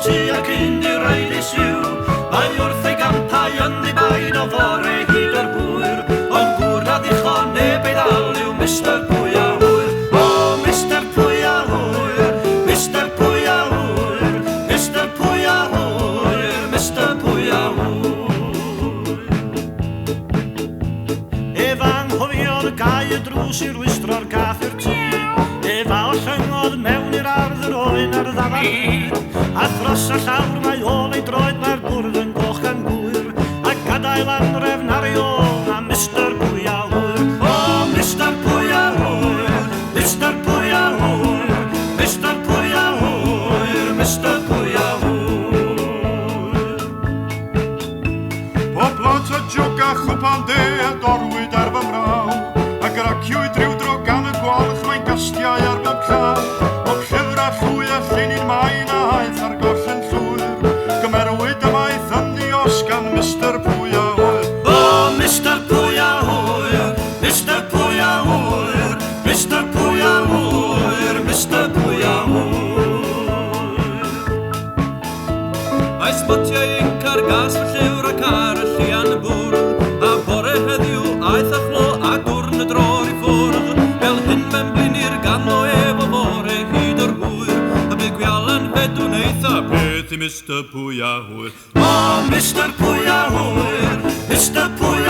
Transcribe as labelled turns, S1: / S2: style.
S1: ti ac un i raid i siw. Mae wrth ei gampau yn ei bain o fore hyd o'r hwyr, ond gŵr na ddicho neb ei ddal yw Mr. Pwy a Hwyr. O, Mr. Pwy a Hwyr, Mr. Pwy a Hwyr, Mr. Pwy a Hwyr, Mr. Pwy a Hwyr. Ef anghofiodd gau y drws i rwystro'r gath i'r tŷ, ef al llyngodd mewn i'r ardd yr oen ar ddafar hyd, a thros a llawr mae ôl ei droed mae'r bwrdd yn goch gan gwyr, a gadael anrefn ar ei ôl a Mr. Pwy a Hwyr. O, Mr. Pwy a Hwyr, Mr. Pwy a Hwyr, Mr. Pwy a Hwyr, Mr. Pwy a Hwyr.
S2: Poblat a jogach o pan de a dorwyd ar fy mraw, ac yr aciwyd rhyw dro gan y gwalch mae'n gastiau ar bob llaw. O llyfr a llwy a llunyn maen a haeth ar gorffen llwyr, gymerwyd y maeth ynni os gan Mr. Pwy a Hwyr.
S1: O, Mr. Pwy a Hwyr, Mr. Pwy a Hwyr, Mr. Pwy a Hwyr, Mr. Pwy a Hwyr. Mae sbotiau inc ar gas fy llyfr ac ar y llian y bwrdd, a bore heddiw aeth a chlo a dwrn y dror i ffwrdd, fel hyn mewn blinir gan o efo fore hyd o'r hwyr, a bydd gwialan fedwn eitha beth i Mr. Pwy a Hwyr. O, Mr. Pwy a Hwyr, Mr. Pwy